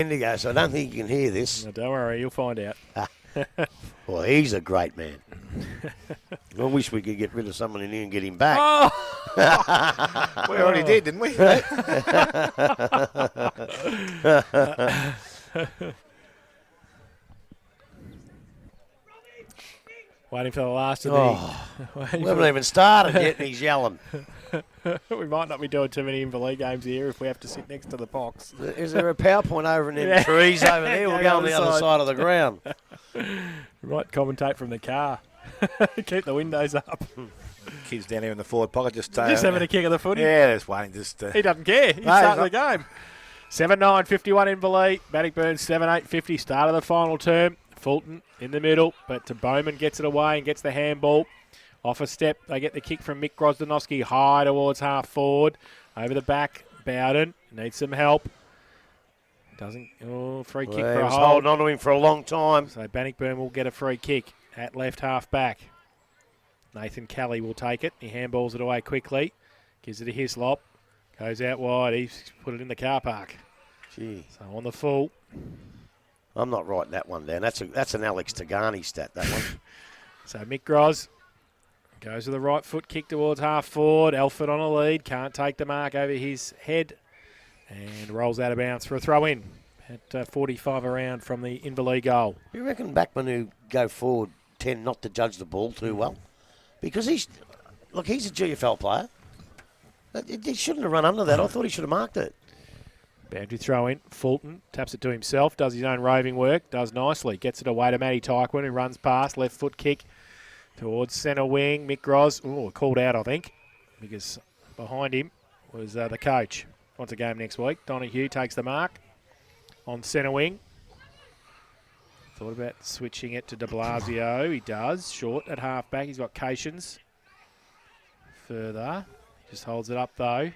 Indigo, so I don't think you can hear this. No, don't worry, you'll find out. Well, he's a great man. I wish we could get rid of someone in here and get him back. Oh! We already did, didn't we? Waiting for the last of we haven't even started yet and he's yelling. We might not be doing too many INVERLEIGH games here if we have to sit next to the box. Is there a PowerPoint over in them trees over there? We'll go on the other side of the ground. We might commentate from the car. Keep the windows up. Kids down here in the forward pocket just Having a kick of the footy. Yeah, just waiting. He doesn't care. He's starting the game. 7-9, 51 INVERLEIGH. Bannockburn 7-8, 50. Start of the final term. Fulton in the middle, but to Bowman gets it away and gets the handball. Off a step, they get the kick from Mick Grosdanowski high towards half forward. Over the back, Bowden needs some help. Free kick for a hold. Holding on to him for a long time. So Bannockburn will get a free kick at left half back. Nathan Kelly will take it. He handballs it away quickly. Gives it to Hislop. Goes out wide. He's put it in the car park. Gee. So on the full. I'm not writing that one down. That's an Alex Tagani stat, that one. So Mick Gros goes with the right foot kick towards half forward. Alford on a lead. Can't take the mark over his head. And rolls out of bounds for a throw in at 45 around from the INVERLEIGH goal. You reckon backmen who go forward tend not to judge the ball too well? Because he's a GFL player. He shouldn't have run under that. I thought he should have marked it. Boundary throw in. Fulton taps it to himself. Does his own roving work. Does nicely. Gets it away to Matty Tyquin, who runs past. Left foot kick towards centre wing. Mick Gros. Called out, I think, because behind him was the coach. Wants a game next week. Donahue takes the mark on centre wing. Thought about switching it to de Blasio. He does. Short at half back. He's got Cations. Further. Just holds it up, though.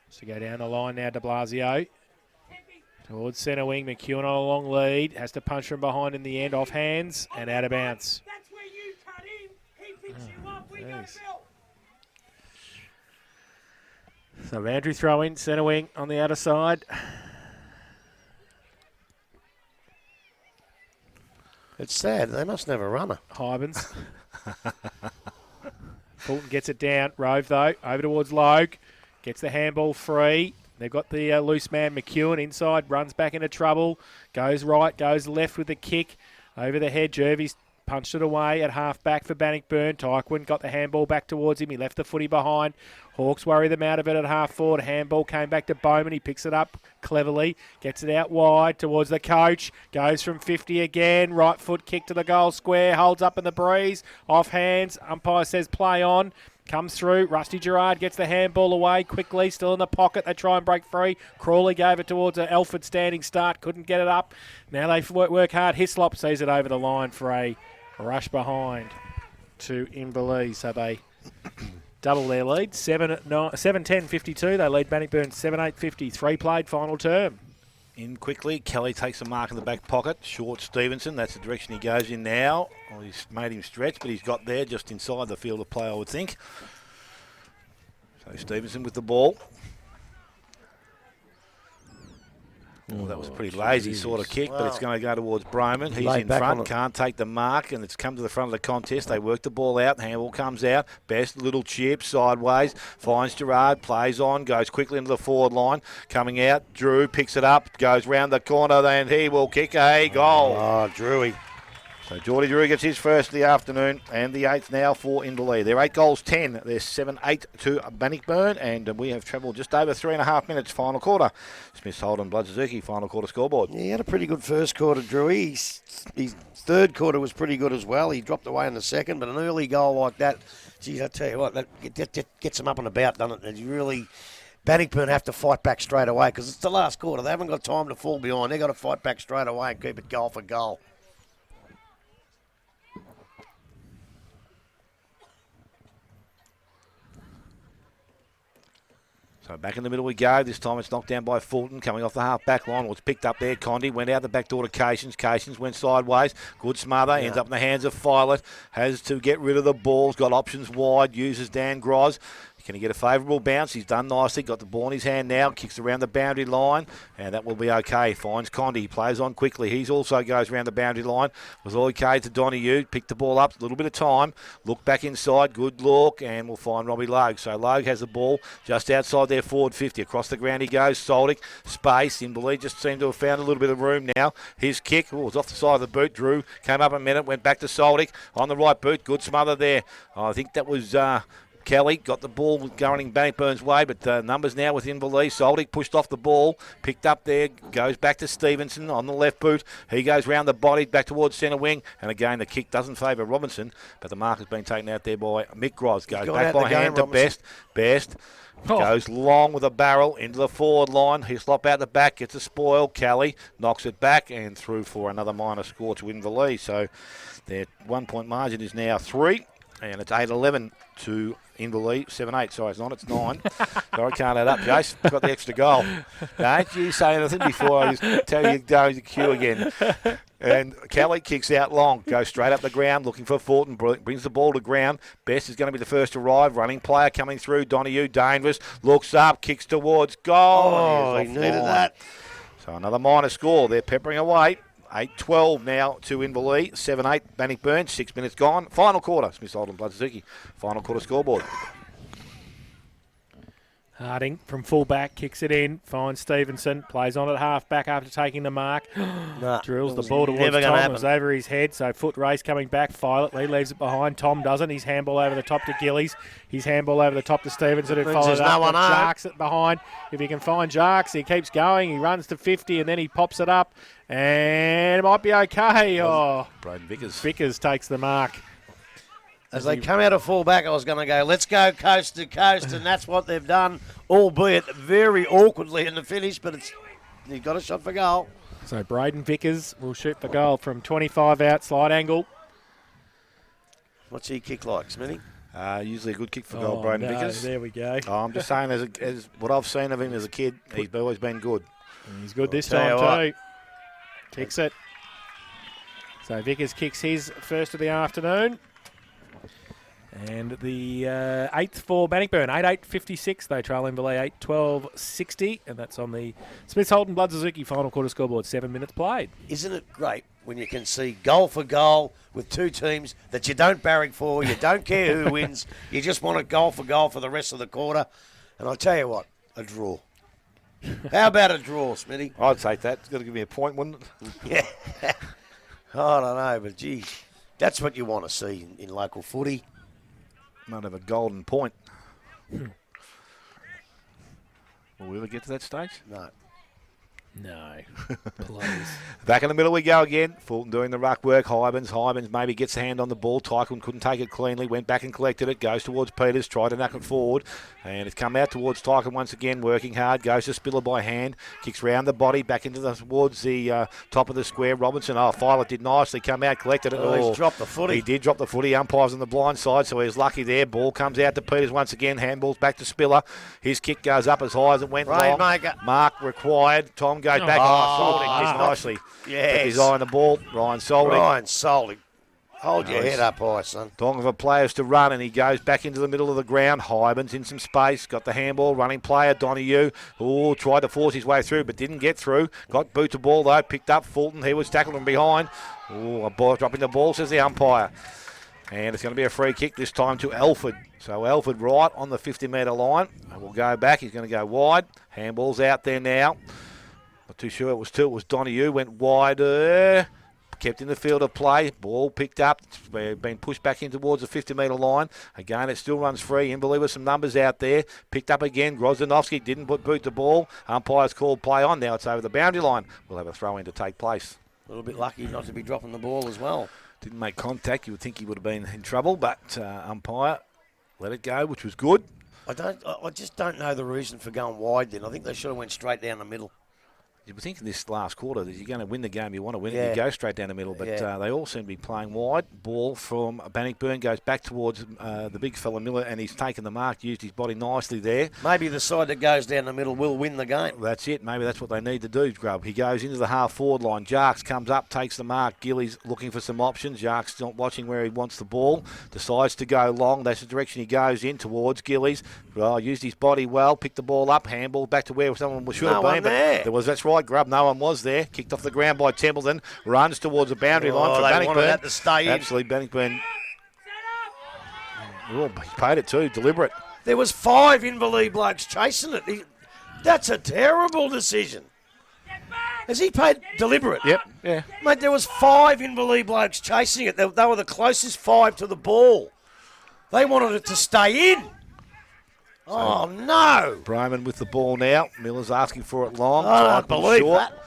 So go down the line now, de Blasio. Towards centre wing. McEwen on a long lead. Has to punch from behind in the end. Off hands and out of bounds. That's where you cut in. He picks you up. We go, Bill. So Andrew throw in. Centre wing on the outer side. It's sad. They must never run her. Hybens. Fulton gets it down. Rove, though. Over towards Logue. Gets the handball free. They've got the loose man, McEwen, inside. Runs back into trouble. Goes right. Goes left with the kick. Over the head. Jervis punched it away at half back for Bannockburn. Tyquin got the handball back towards him. He left the footy behind. Hawks worry them out of it at half forward. Handball came back to Bowman. He picks it up cleverly. Gets it out wide towards the coach. Goes from 50 again. Right foot kick to the goal square. Holds up in the breeze. Off hands. Umpire says play on. Comes through. Rusty Gerard gets the handball away quickly. Still in the pocket. They try and break free. Crawley gave it towards an Alford standing start. Couldn't get it up. Now they work hard. Hislop sees it over the line for a rush behind to INVERLEIGH. So they double their lead. 7-10-52. They lead Bannockburn 7-8-50. 3 played final term. In quickly, Kelly takes a mark in the back pocket. Short Stevenson, that's the direction he goes in now. Well, he's made him stretch, but he's got there just inside the field of play, I would think. So Stevenson with the ball. Oh, that was a pretty lazy sort of kick, but it's going to go towards Broman. He's in front, can't take the mark, and it's come to the front of the contest. They work the ball out, the handball comes out. Best little chip, sideways, finds Gerard, plays on, goes quickly into the forward line. Coming out, Drew picks it up, goes round the corner, and he will kick a goal. Oh, Drewy. So Geordie Drew gets his first of the afternoon and the 8th now for INVERLEIGH. They're 8 goals 10. They're 7-8 to Bannockburn, and we have travelled just over 3.5 minutes final quarter. Smith, Holden, Blood Suzuki, final quarter scoreboard. Yeah, he had a pretty good first quarter, Drewy. His third quarter was pretty good as well. He dropped away in the second, but an early goal like that, geez, I tell you what, that gets him up and about, doesn't it? And you really, Bannockburn have to fight back straight away because it's the last quarter. They haven't got time to fall behind. They've got to fight back straight away and keep it goal for goal. So back in the middle we go. This time it's knocked down by Fulton coming off the half-back line. Was picked up there. Condi went out the back door to Cations. Cations went sideways. Good smother. Ends up in the hands of Filet. Has to get rid of the balls. Got options wide. Uses Dan Gros. Can he get a favourable bounce? He's done nicely. Got the ball in his hand now. Kicks around the boundary line, and that will be okay. Finds Condi. Plays on quickly. He's also goes around the boundary line. Was okay to Donahue. Picked the ball up. A little bit of time. Look back inside. Good look, and we'll find Robbie Logue. So Logue has the ball just outside their forward 50. Across the ground he goes. Soldic. Space. INVERLEIGH just seemed to have found a little bit of room now. His kick was off the side of the boot. Drew came up a minute. Went back to Soldic. On the right boot. Good smother there. I think that was... Kelly got the ball going in Bannockburn's way, but numbers now with INVERLEIGH. Soldic pushed off the ball, picked up there, goes back to Stevenson on the left boot. He goes round the body, back towards centre wing, and again the kick doesn't favour Robinson, but the mark has been taken out there by Mick Gros. Goes back by hand to Best. Goes long with a barrel into the forward line. Hislop out the back, gets a spoil. Kelly knocks it back and through for another minor score to INVERLEIGH. So their 1 point margin is now 3. And it's 8-11 to INVERLEIGH. 7-8. Sorry, it's not. It's 9. Sorry, can't add up, Jace. Got the extra goal. Don't you say anything before I just tell you to go to the queue again. And Kelly kicks out long. Goes straight up the ground looking for Fulton. Brings the ball to ground. Best is going to be the first to arrive. Running player coming through. Donahue, dangerous. Looks up. Kicks towards goal. Oh, he needed that. So another minor score. They're peppering away. 8-12 now to INVERLEIGH. 7-8 Bannockburn. 6 minutes gone. Final quarter. Smith Oldham Blood Suzuki. Final quarter scoreboard. Harding from full-back kicks it in, finds Stevenson, plays on at half-back after taking the mark. Drills the ball towards Tom. It was over his head, so foot race coming back violently, leaves it behind. Tom doesn't. His handball over the top to Gillies. His handball over the top to Stevenson, who follows up. Jarks it behind. If he can find Jarks, he keeps going. He runs to 50, and then he pops it up, and it might be okay. Oh, Braden Vickers. Vickers takes the mark. As they come out of full-back, I was going to go, let's go coast to coast, and that's what they've done, albeit very awkwardly in the finish, but he got a shot for goal. So Braden Vickers will shoot for goal from 25 out, slide angle. What's he kick like, Smitty? Usually a good kick for goal, Braden Vickers. There we go. I'm just saying, as what I've seen of him as a kid, he's always been good. And he's good this time too. Kicks it. So Vickers kicks his first of the afternoon. And the 8th for Bannockburn, 8-8-56. They trail INVERLEIGH 8-12-60. And that's on the Smiths Holden Blood Suzuki final quarter scoreboard. 7 minutes played. Isn't it great when you can see goal for goal with two teams that you don't barrack for, you don't care who wins, you just want a goal for the rest of the quarter? And I'll tell you what, a draw. How about a draw, Smitty? I'd take that. It's got to give me a point, wouldn't it? Yeah. I don't know, but gee, that's what you want to see in local footy. Might have a golden point. Will we ever get to that stage? No. No, please. Back in the middle we go again. Fulton doing the ruck work. Hybens maybe gets the hand on the ball. Tycoon couldn't take it cleanly. Went back and collected it. Goes towards Peters. Tried to knock it forward. And it's come out towards Tycoon once again. Working hard. Goes to Spiller by hand. Kicks round the body. Back towards the top of the square. Robinson. Filer did nicely. Come out. Collected it. He's dropped the footy. He did drop the footy. Umpire's on the blind side. So he was lucky there. Ball comes out to Peters once again. Handballs back to Spiller. His kick goes up as high as it went long. Mark required. Tom goes back. Soldic did nicely. Yes. Kept his eye on the ball. Ryan Soldic. Hold your head up high, son. Dong for players to run, and he goes back into the middle of the ground. Hybens in some space. Got the handball. Running player, Donahue. Tried to force his way through, but didn't get through. Got boot to ball, though. Picked up Fulton. He was tackled from behind. A ball dropping the ball, says the umpire. And it's going to be a free kick this time to Alford. So Alford right on the 50-metre line. We'll go back. He's going to go wide. Handball's out there now. Not too sure it was two. It was Donahue. Went wider. Kept in the field of play. Ball picked up. It's been pushed back in towards the 50-metre line. Again, it still runs free. INVERLEIGH with some numbers out there. Picked up again. Grozdanovsky didn't boot the ball. Umpire's called play on. Now it's over the boundary line. We'll have a throw-in to take place. A little bit lucky not to be dropping the ball as well. Didn't make contact. You would think he would have been in trouble, but umpire let it go, which was good. I just don't know the reason for going wide then. I think they should have went straight down the middle. You would think in this last quarter that you're going to win the game, you want to win it, you go straight down the middle. But they all seem to be playing wide. Ball from Bannockburn goes back towards the big fella Miller, and he's taken the mark, used his body nicely there. Maybe the side that goes down the middle will win the game. That's it. Maybe that's what they need to do, Grub. He goes into the half-forward line. Jarks comes up, takes the mark. Gillies looking for some options. Jarks not watching where he wants the ball. Decides to go long. That's the direction he goes in towards Gillies. Well, used his body well, picked the ball up, handball back to where someone should have No been. one there. That's right, Grubb. No one was there. Kicked off the ground by Templeton. Runs towards the boundary line for they Bannockburn. wanted that to stay in. Absolutely, Bannockburn. Oh, he paid it too, deliberate. There was 5 Inverleigh blokes chasing it. That's a terrible decision. Has he paid deliberate? Yep. Yeah. Mate, there was 5 Inverleigh blokes chasing it. They were the closest 5 to the ball. They wanted it to stay in. Oh, no. Bryman with the ball now. Miller's asking for it long. I don't believe short. that.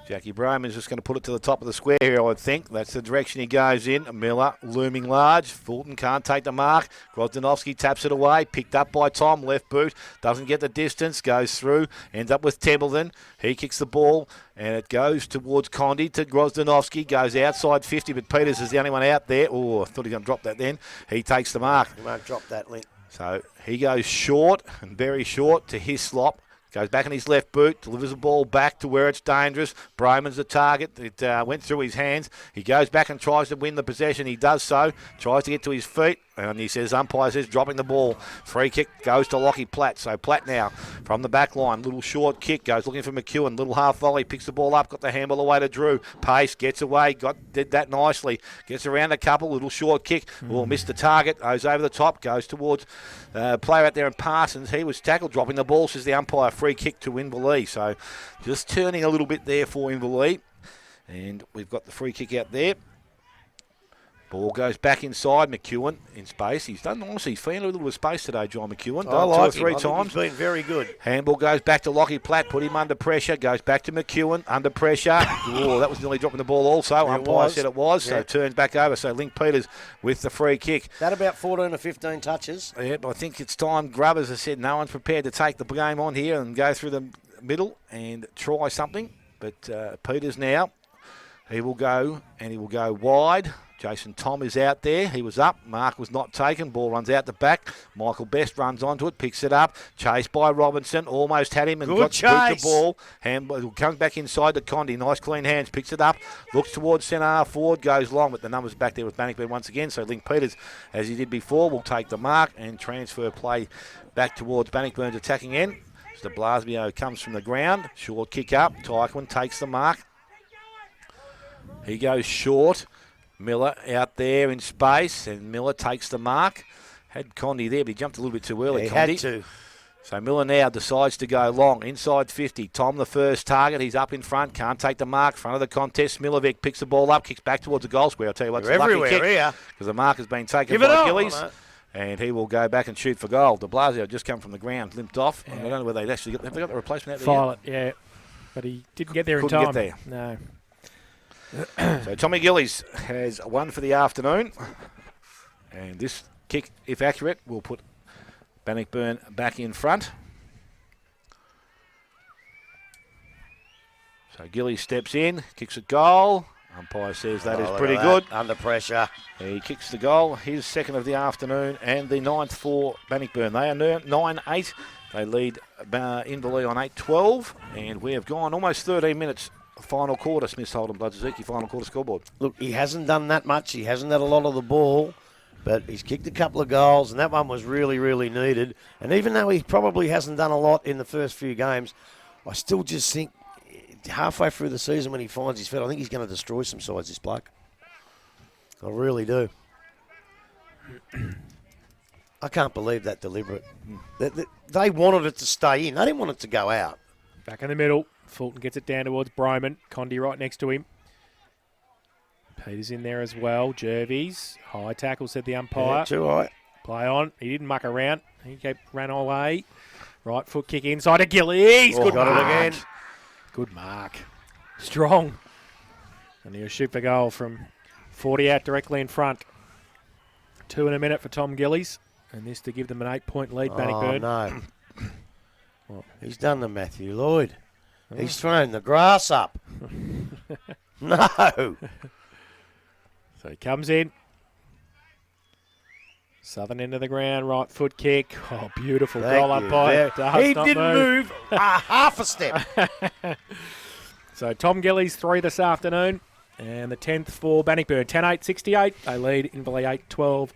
Jackie Bryman's just going to put it to the top of the square here, I would think. That's the direction he goes in. Miller looming large. Fulton can't take the mark. Grozdanovsky taps it away. Picked up by Tom. Left boot. Doesn't get the distance. Goes through. Ends up with Templeton. He kicks the ball. And it goes towards Condi to Grozdanovsky. Goes outside 50, but Peters is the only one out there. Oh, I thought he was going to drop that then. He takes the mark. He won't drop that, Link. So he goes short and very short to Hislop. Goes back on his left boot, delivers the ball back to where it's dangerous. Bryman's the target. It went through his hands. He goes back and tries to win the possession. He does so. Tries to get to his feet. And he says, umpire says, dropping the ball. Free kick goes to Lockie Platt. So Platt now from the back line. Little short kick. Goes looking for McEwen. Little half volley. Picks the ball up. Got the handball away to Drew. Pace. Gets away. Did that nicely. Gets around a couple. Little short kick. Oh, missed the target. Goes over the top. Goes towards player out there in Parsons. He was tackled. Dropping the ball, says the umpire. Free kick to Inverleigh. So just turning a little bit there for Inverleigh. And we've got the free kick out there. Ball goes back inside. McEwen in space. He's done nicely. He's found a little bit of space today, John McEwen. I like 2 or him. 3 I think times. He's been very good. Handball goes back to Lockie Platt. Put him under pressure. Goes back to McEwen. Under pressure. Oh, that was nearly dropping the ball also. Umpire said it was. So turns back over. So Link Peters with the free kick. That about 14 or 15 touches. Yeah, but I think it's time. Grubb, as I said, no one's prepared to take the game on here and go through the middle and try something. But Peters now, he will go and he will go wide. Jason Tom is out there. He was up. Mark was not taken. Ball runs out the back. Michael Best runs onto it, picks it up. Chased by Robinson. Almost had him and got the ball. Handball comes back inside to Condi. Nice clean hands. Picks it up. Looks towards centre half forward. Goes long, but the numbers back there with Bannockburn once again. So Link Peters, as he did before, will take the mark and transfer play back towards Bannockburn's attacking end. So Blasio comes from the ground. Short kick up. Tyquin takes the mark. He goes short. Miller out there in space, and Miller takes the mark. Had Condi there, but he jumped a little bit too early. He Condi had to. So Miller now decides to go long, inside 50. Tom the first target. He's up in front, can't take the mark. Front of the contest. Smilovic picks the ball up, kicks back towards the goal square. I'll tell you what, it's a lucky kick because the mark has been taken by Gillies. And he will go back and shoot for goal. De Blasio just come from the ground, limped off. Yeah. I don't know whether they actually have they got the replacement out there Violet, yeah. But he didn't get there in time. Get there. No. So Tommy Gillies has one for the afternoon. And this kick, if accurate, will put Bannockburn back in front. So Gillies steps in, kicks a goal. Umpire says that is pretty good. Under pressure. He kicks the goal, his second of the afternoon, and the ninth for Bannockburn. They are 9-8. They lead Inverleigh on 8-12, and we have gone almost 13 minutes. Final quarter, Smiths Holden Bloodsaziki, final quarter scoreboard. Look, he hasn't done that much. He hasn't had a lot of the ball, but he's kicked a couple of goals, and that one was really, really needed. And even though he probably hasn't done a lot in the first few games, I still just think halfway through the season when he finds his feet, I think he's going to destroy some sides, this bloke. I really do. I can't believe that deliberate. They wanted it to stay in. They didn't want it to go out. Back in the middle. Fulton gets it down towards Bryman. Condi right next to him. Peters in there as well. Jervies. High tackle, said the umpire. Yeah, too high. Play on. He didn't muck around. He ran away. Right foot kick inside to Gillies. Good got mark. it again. Good mark. Strong. And he'll shoot for goal from 40 out directly in front. 2 in a minute for Tom Gillies. And this to give them an 8-point lead, Bannockburn. Oh, no. He's done the Matthew Lloyd. He's thrown the grass up. No. So he comes in. Southern end of the ground, right foot kick. Oh, beautiful goal up by. He didn't move half a step. So Tom Gillies 3 this afternoon. And the 10th for Bannockburn. 10-8, 68. They lead Inverleigh 8-12,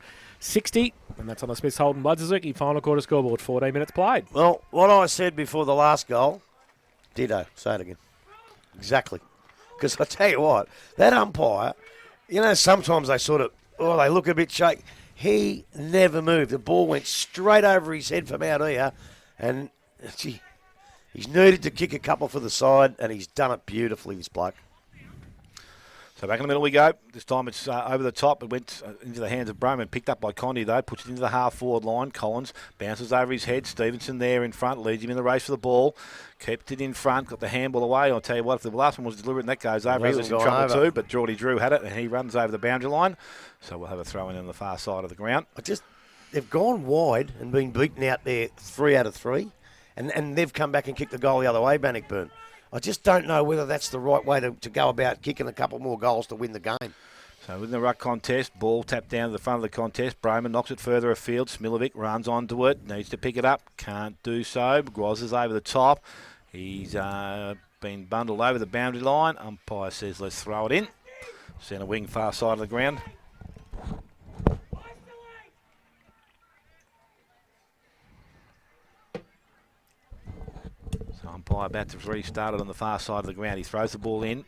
60, and that's on the Smiths Holden Blood Suzuki final quarter scoreboard. 14 minutes played. Well, what I said before the last goal, ditto. Say it again. Exactly. Because I tell you what, that umpire, you know, sometimes they sort of, they look a bit shaky. He never moved. The ball went straight over his head from out here, and he's needed to kick a couple for the side, and he's done it beautifully, this bloke. So back in the middle we go. This time it's over the top. It went into the hands of Broman. Picked up by Condi, though. Puts it into the half-forward line. Collins bounces over his head. Stevenson there in front. Leads him in the race for the ball. Kept it in front. Got the handball away. I'll tell you what, if the last one was deliberate and that goes over, he was in trouble too. But Geordie Drew had it, and he runs over the boundary line. So we'll have a throw-in on the far side of the ground. They've gone wide and been beaten out there 3 out of 3. And they've come back and kicked the goal the other way, Bannockburn. I just don't know whether that's the right way to go about kicking a couple more goals to win the game. So within the ruck contest, ball tapped down to the front of the contest. Broman knocks it further afield. Smilovic runs onto it. Needs to pick it up. Can't do so. Groz is over the top. He's been bundled over the boundary line. Umpire says let's throw it in. Centre wing, far side of the ground. Umpire about to restart it on the far side of the ground. He throws the ball in.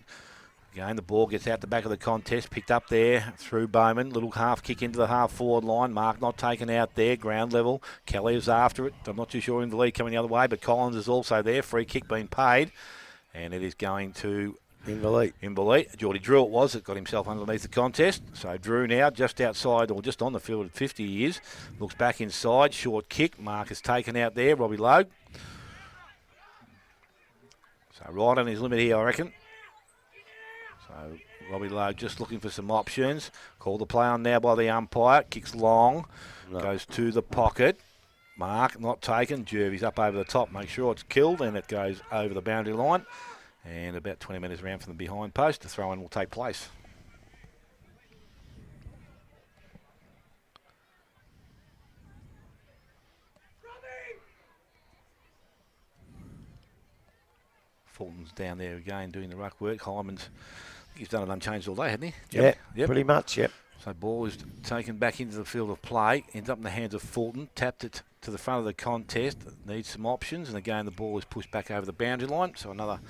Again, the ball gets out the back of the contest. Picked up there through Bowman. Little half kick into the half-forward line. Mark not taken out there. Ground level. Kelly is after it. I'm not too sure in the lead coming the other way, but Collins is also there. Free kick being paid. And it is going to INVERLEIGH. Geordie Drew it was that got himself underneath the contest. So Drew now just outside or just on the field at 50 years. Looks back inside. Short kick. Mark is taken out there. Robbie Logue. So right on his limit here, I reckon. So Robbie Lowe just looking for some options. Called the play on now by the umpire. Kicks long. No. Goes to the pocket. Mark not taken. Jervy's up over the top. Make sure it's killed, and it goes over the boundary line. And about 20 metres around from the behind post, the throw-in will take place. Fulton's down there again doing the ruck work. Hyman's, he's done it unchanged all day, hasn't he? Yep. Pretty much, yep. So ball is taken back into the field of play, ends up in the hands of Fulton, tapped it to the front of the contest, needs some options, and again the ball is pushed back over the boundary line, so another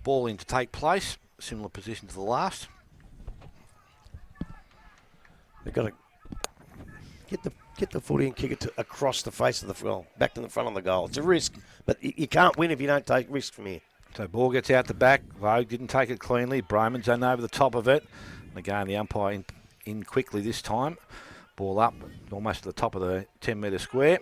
ball in to take place, similar position to the last. They've got to get the footy and kick it across the face of the goal, back to the front of the goal. It's a risk, but you can't win if you don't take risks from here. So ball gets out the back. Vogue didn't take it cleanly. Broman's done over the top of it. And again, the umpire in quickly this time. Ball up almost to the top of the 10-metre square.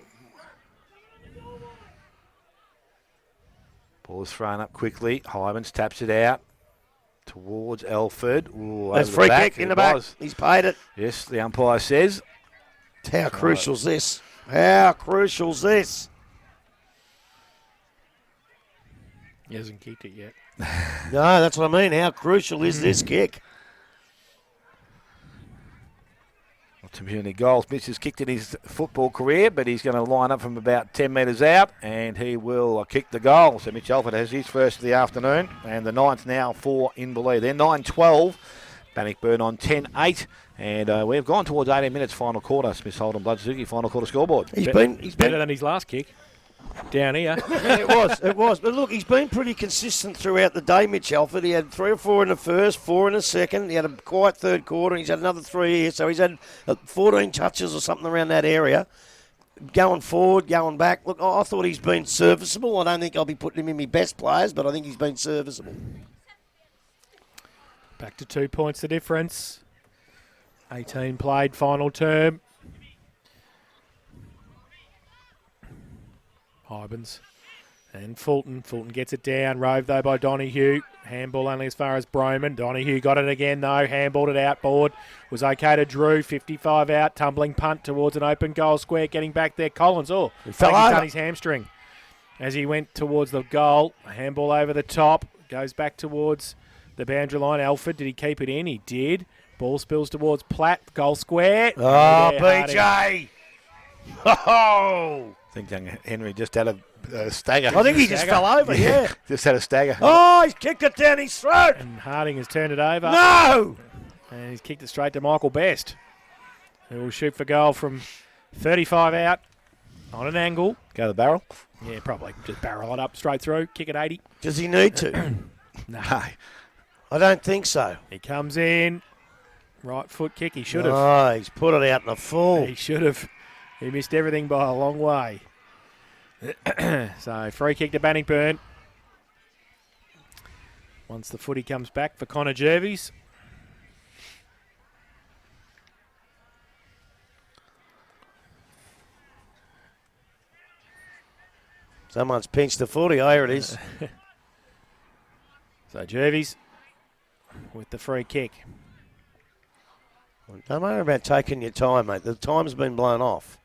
Ball is thrown up quickly. Hyman's taps it out towards Elford. Ooh, that's free kick in the back. He's paid it. Yes, the umpire says. How crucial's this? How crucial's this? He hasn't kicked it yet. No, that's what I mean. How crucial is this kick? Well, too many goals Mitch has kicked in his football career, but he's going to line up from about 10 metres out, and he will kick the goal. So Mitch Alford has his first of the afternoon, and the ninth now for INVERLEIGH. They're 9-12. Bannockburn on 10-8. And we've gone towards 18 minutes final quarter. Smiths Holden Blood Suzuki final quarter scoreboard. He's been better than his last kick. Down here. Yeah, it was. But look, he's been pretty consistent throughout the day, Mitch Alford. He had 3 or 4 in the first, 4 in the second. He had a quiet third quarter. He's had another 3 here. So he's had 14 touches or something around that area. Going forward, going back. Look, I thought he's been serviceable. I don't think I'll be putting him in my best players, but I think he's been serviceable. Back to 2 points the difference. 18 played, final term. Hybens and Fulton. Fulton gets it down. Rove, though, by Donahue. Handball only as far as Broman. Donahue got it again, though. Handballed it outboard. Was okay to Drew. 55 out. Tumbling punt towards an open goal square. Getting back there. Collins. Oh, he fell over. He's done his hamstring. As he went towards the goal. A handball over the top. Goes back towards the boundary line. Alford, did he keep it in? He did. Ball spills towards Platt. Goal square. Oh, BJ. Oh! I think young Henry just had a stagger. I think he just fell over, yeah. Just had a stagger. Oh, he's kicked it down his throat. And Harding has turned it over. No! And he's kicked it straight to Michael Best. Who will shoot for goal from 35 out on an angle. Go to the barrel. Yeah, probably. Just barrel it up straight through. Kick at 80. Does he need to? No. I don't think so. He comes in. Right foot kick. He should have. Oh, he's put it out in the full. He should have. He missed everything by a long way. So free kick to Bannockburn. Once the footy comes back for Connor Jervis. Someone's pinched the footy. Oh, here it is. So Jervis with the free kick. Don't worry about taking your time, mate. The time's been blown off.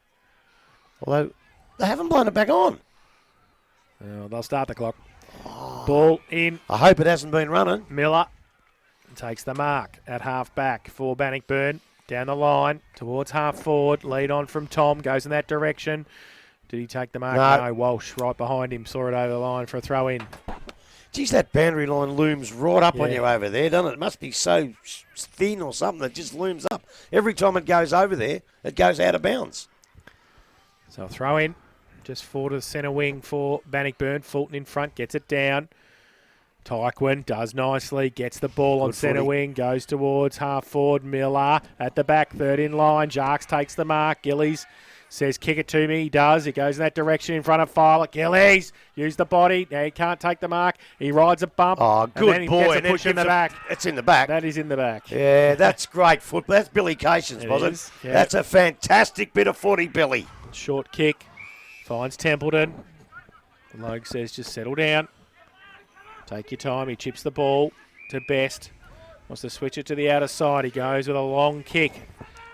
Although they haven't blown it back on. They'll start the clock. Ball in. I hope it hasn't been running. Miller takes the mark at half back for Bannockburn. Down the line towards half forward. Lead on from Tom. Goes in that direction. Did he take the mark? No. Walsh right behind him. Saw it over the line for a throw in. Geez, that boundary line looms right up on Yeah. you over there, doesn't it? It must be so thin or something that just looms up. Every time it goes over there, it goes out of bounds. So a throw in. Just forward to the centre wing for Bannockburn. Fulton in front. Gets it down. Tyquin does nicely. Gets the ball on centre wing. Goes towards half forward. Miller at the back. Third in line. Jarks takes the mark. Gillies says, kick it to me. He does. He goes in that direction in front of Filer. Gillies, use the body. Now he can't take the mark. He rides a bump. Oh, and good then he boy. Gets a push in the back. It's in the back. That is in the back. Yeah, that's great football. That's Billy Cations, It wasn't is, it? yeah. That's a fantastic bit of footy, Billy. Short kick. Finds Templeton. Logue says, just settle down. Take your time. He chips the ball to Best. Wants to switch it to the outer side. He goes with a long kick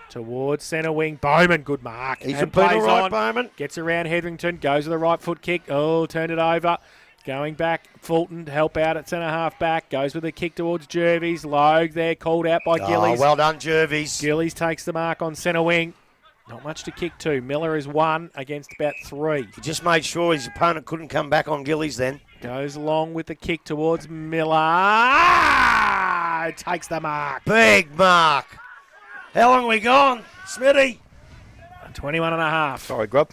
towards centre wing. Bowman, good mark. He's and been all plays right, on. Bowman. Gets around Hetherington. Goes with a right foot kick. Oh, turned it over. Going back. Fulton to help out at centre half back. Goes with a kick towards Jervis. Logue there, called out by Gillies. Oh, well done, Jervis. Gillies takes the mark on centre wing. Not much to kick to. Miller is 1 against about 3. He just made sure his opponent couldn't come back on Gillies then. Goes along with the kick towards Miller. Takes the mark. Big mark. How long we gone, Smithy? 21 and a half. Sorry, Grub.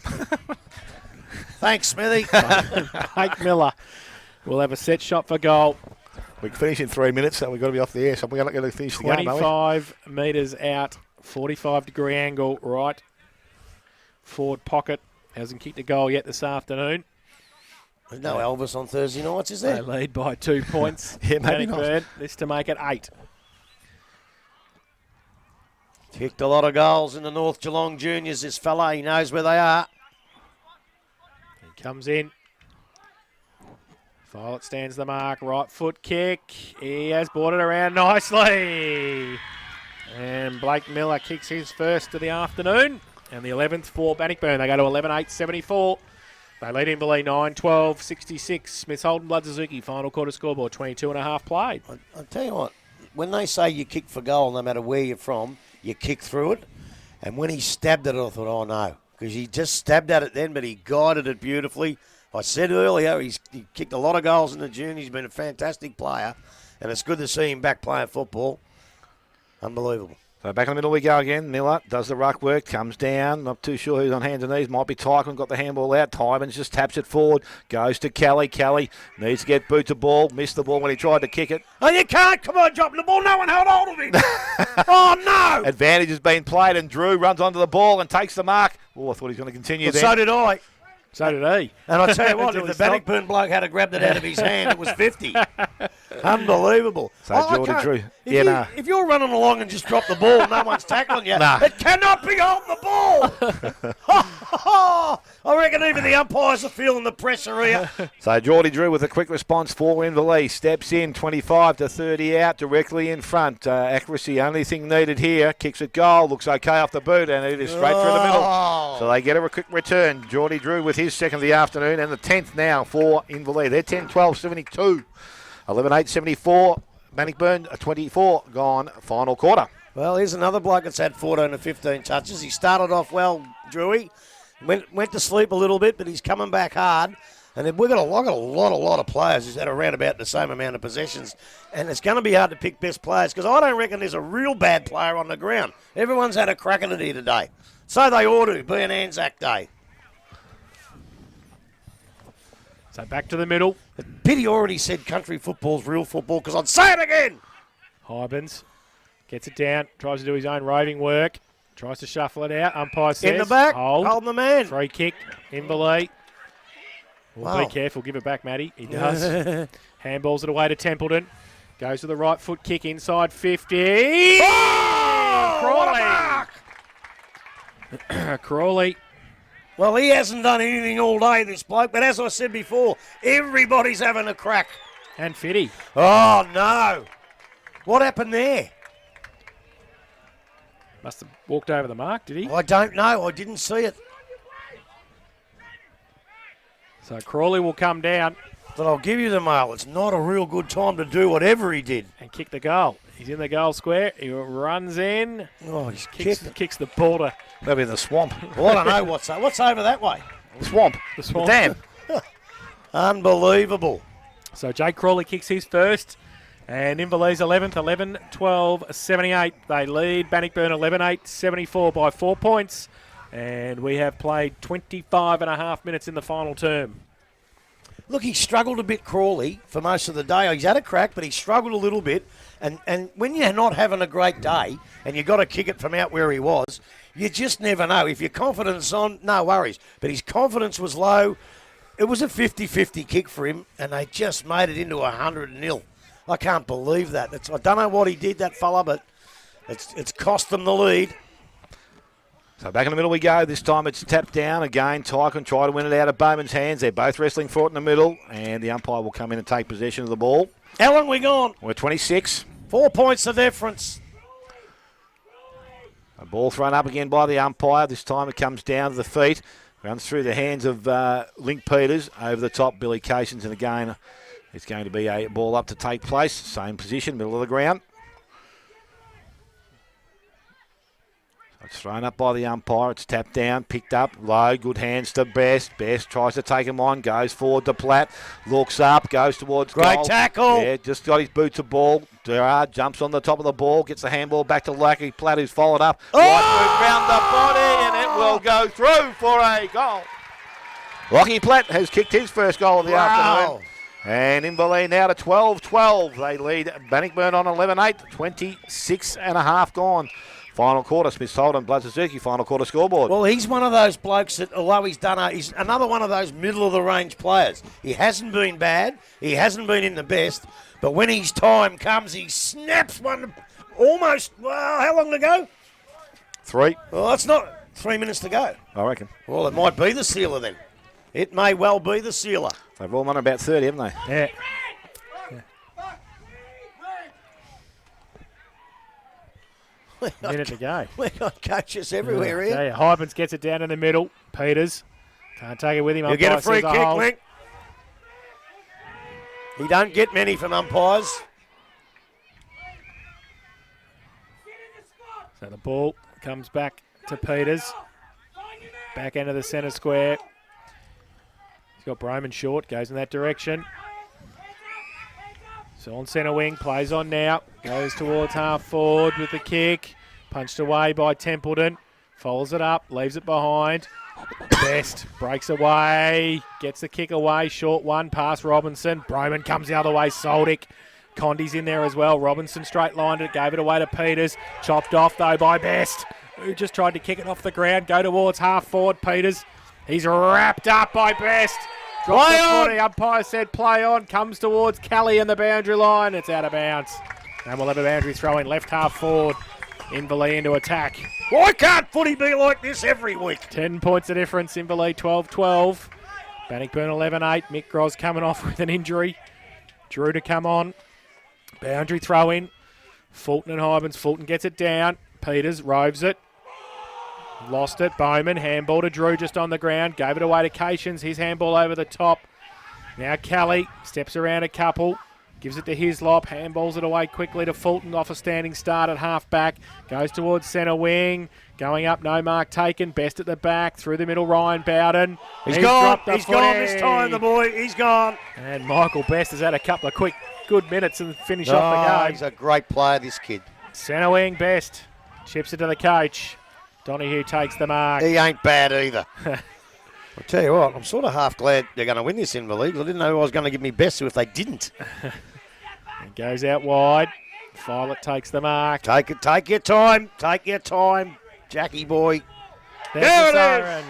Thanks, Smithy. Blake Miller will have a set shot for goal. We can finish in 3 minutes, so we've got to be off the air. So we're going to finish the game, are we? 25 metres out, 45-degree angle, right forward pocket. Hasn't kicked a goal yet this afternoon. There's no Elvis on Thursday nights, is They there? lead by 2 points. Yeah, maybe not. Bannockburn. This to make it 8. Kicked a lot of goals in the North Geelong Juniors, this fella. He knows where they are. He comes in. Violet stands the mark. Right foot kick. He has brought it around nicely. And Blake Miller kicks his first of the afternoon. And the 11th for Bannockburn. They go to 11-8-74. They lead INVERLEIGH 9-12-66. Smith Holden, Blood Suzuki. Final quarter scoreboard, 22 and a half played. I'll tell you what, when they say you kick for goal, no matter where you're from, you kick through it. And when he stabbed at it, I thought, oh, no. Because he just stabbed at it then, but he guided it beautifully. I said earlier, he kicked a lot of goals in the junior. He's been a fantastic player. And it's good to see him back playing football. Unbelievable. So back in the middle we go again. Miller does the ruck work, comes down. Not too sure who's on hands and knees. Might be Tyquin, got the handball out. Tymans just taps it forward. Goes to Kelly. Kelly needs to get boot to ball. Missed the ball when he tried to kick it. Oh, you can't. Come on, dropping the ball. No one held hold of him. Oh, no. Advantage has been played and Drew runs onto the ball and takes the mark. Oh, I thought he was going to continue Well, there. so did I. So did he. And I tell you what, Until if the he stopped. Bannockburn bloke had grabbed it out of his hand, it was 50. Unbelievable. So I Geordie can't- Drew. If you're running along and just drop the ball, no one's tackling you. Nah. It cannot be on the ball. I reckon even the umpires are feeling the pressure here. So Geordie Drew with a quick response for INVERLEIGH. Steps in, 25 to 30 out, directly in front. Accuracy, only thing needed here. Kicks it goal, looks okay off the boot, and it is straight through the middle. Oh. So they get a quick return. Geordie Drew with his second of the afternoon, and the 10th now for INVERLEIGH. They're 10-12-72. 11-8-74. Bannockburn, 24 gone, final quarter. Well, here's another bloke that's had 14 to 15 touches. He started off well, Drewy. Went to sleep a little bit, but he's coming back hard. And then we've got a lot of players who's had around about the same amount of possessions. And it's going to be hard to pick best players because I don't reckon there's a real bad player on the ground. Everyone's had a crack at it here today. So they ought to be an Anzac Day. So back to the middle. Pity already said country football's real football because I'd say it again. Hybens gets it down, tries to do his own roving work, tries to shuffle it out. Umpire says, In the back, hold. holding the man. Free kick, INVERLEIGh. Well, Wow. be careful, give it back, Matty. He does. Handballs it away to Templeton. Goes to the right foot kick inside 50. Oh, Crawley. Crawley. Well, he hasn't done anything all day, this bloke, but as I said before, everybody's having a crack. And Fitty. Oh, no. What happened there? Must have walked over the mark, did he? I don't know. I didn't see it. So Crawley will come down But I'll give you the mail. It's not a real good time to do whatever he did. and kick the goal. He's in the goal square. He runs in. Oh, he's Kicks the border. Maybe in the swamp. Well, I don't know what's over that way. Swamp. The swamp. Damn. Unbelievable. So Jake Crawley kicks his first. And INVERLEIGH's 11th, 11-12-78. They lead Bannockburn 11-8, 74 by 4 points. And we have played 25 and a half minutes in the final term. Look, he struggled a bit, Crawley, for most of the day. He's had a crack, but he struggled a little bit. And when you're not having a great day and you've got to kick it from out where he was, you just never know. If your confidence is on, no worries. But his confidence was low. It was a 50-50 kick for him, and they just made it into 100-0. I can't believe that. I don't know what he did, that fella, but it's cost them the lead. So back in the middle we go. This time it's tapped down. Again, Tycoon try to win it out of Bowman's hands. They're both wrestling for it in the middle, and the umpire will come in and take possession of the ball. How long we gone? We're 26. 4 points of difference. A ball thrown up again by the umpire. This time it comes down to the feet. Runs through the hands of Link Peters. Over the top, Billy Casons, and again it's going to be a ball up to take place. Same position, middle of the ground. It's thrown up by the umpire. It's tapped down, picked up, low, good hands to Best. Best tries to take him on, goes forward to Platt, looks up, goes towards Great goal. tackle. Yeah, just got his boots of ball. Gerard jumps on the top of the ball, gets the handball back to Lucky. Platt, who's followed up. Oh! Right round the body, and it will go through for a goal. Lockie Platt has kicked his first goal of the afternoon. And INVERLEIGH now to 12-12. They lead Bannockburn on 11-8, 26 and a half gone. Final quarter, Smith Holden, Blood Suzuki, final quarter scoreboard. Well, he's one of those blokes that, although he's another one of those middle-of-the-range players. He hasn't been bad. He hasn't been in the best. But when his time comes, he snaps one almost, well, how long to go? 3, Well, that's not 3 minutes to go. I reckon. Well, it might be the sealer then. It may well be the sealer. They've all run about 30, haven't they? Yeah. Minute to go. We've got coaches everywhere here. Yeah, Hybens gets it down in the middle. Peters can't take it with him. You get a free Umpire says kick, hold. Link. He don't get many from umpires. So the ball comes back to Peters. Back end of the centre square. He's got Broman short, goes in that direction. So on centre wing, plays on now. Goes towards half forward with the kick. Punched away by Templeton. Follows it up, leaves it behind. Best breaks away, gets the kick away. Short one, past Robinson. Broman comes the other way, Soldick. Condi's in there as well. Robinson straight lined it, gave it away to Peters. Chopped off though by Best, who just tried to kick it off the ground. Go towards half forward, Peters. He's wrapped up by Best. Dropped Play the on. footy. Umpire said play on. Comes towards Kelly and the boundary line. It's out of bounds. And we'll have a boundary throw in left half forward. INVERLEIGh into attack. Why can't footy be like this every week? 10 points of difference. INVERLEIGh 12-12. Bannockburn 11-8. Mick Gros coming off with an injury. Drew to come on. Boundary throw in. Fulton and Hybens. Fulton gets it down. Peters roves it. Lost it. Bowman. Handball to Drew just on the ground. Gave it away to Cations. His handball over the top. Now Kelly steps around a couple. Gives it to Hislop. Handballs it away quickly to Fulton off a standing start at half back. Goes towards centre wing. Going up, no mark taken. Best at the back. Through the middle, Ryan Bowden. He's gone. He's gone this time, the boy. He's gone. And Michael Best has had a couple of quick, good minutes and finish off the game. He's a great player, this kid. Centre wing, Best. Chips it to the coach. Donahue takes the mark. He ain't bad either. I'll tell you what, I'm sort of half glad they're going to win this INVERLEIGH. I didn't know I was going to give me best if they didn't. It goes out wide. Violet takes the mark. Take your time. Take your time, Jackie boy. There's there the it siren.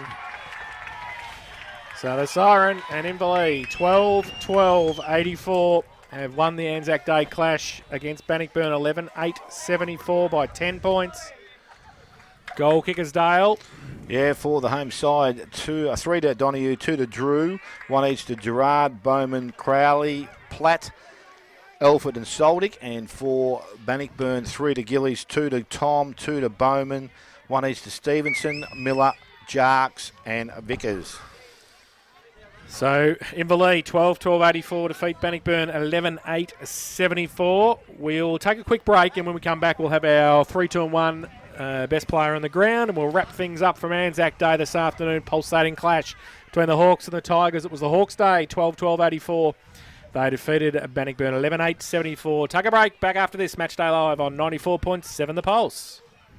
So the siren and INVERLEIGH 12-12-84 have won the Anzac Day clash against Bannockburn 11-8-74 by 10 points. Goal kickers Dale. Yeah, for the home side, 3 to Donahue, 2 to Drew, 1 each to Gerard, Bowman, Crowley, Platt, Elford and Soldick. And for Bannockburn, 3 to Gillies, 2 to Tom, 2 to Bowman, 1 each to Stevenson, Miller, Jarks and Vickers. So INVERLEIGH 12-12-84 defeat Bannockburn 11-8-74. We'll take a quick break, and when we come back we'll have our 3-2-1 best player on the ground, and we'll wrap things up from Anzac Day this afternoon. Pulsating clash between the Hawks and the Tigers. It was the Hawks' day, 12-12-84. They defeated Bannockburn 11-8-74. Take a break. Back after this. Matchday Live on 94.7 The Pulse.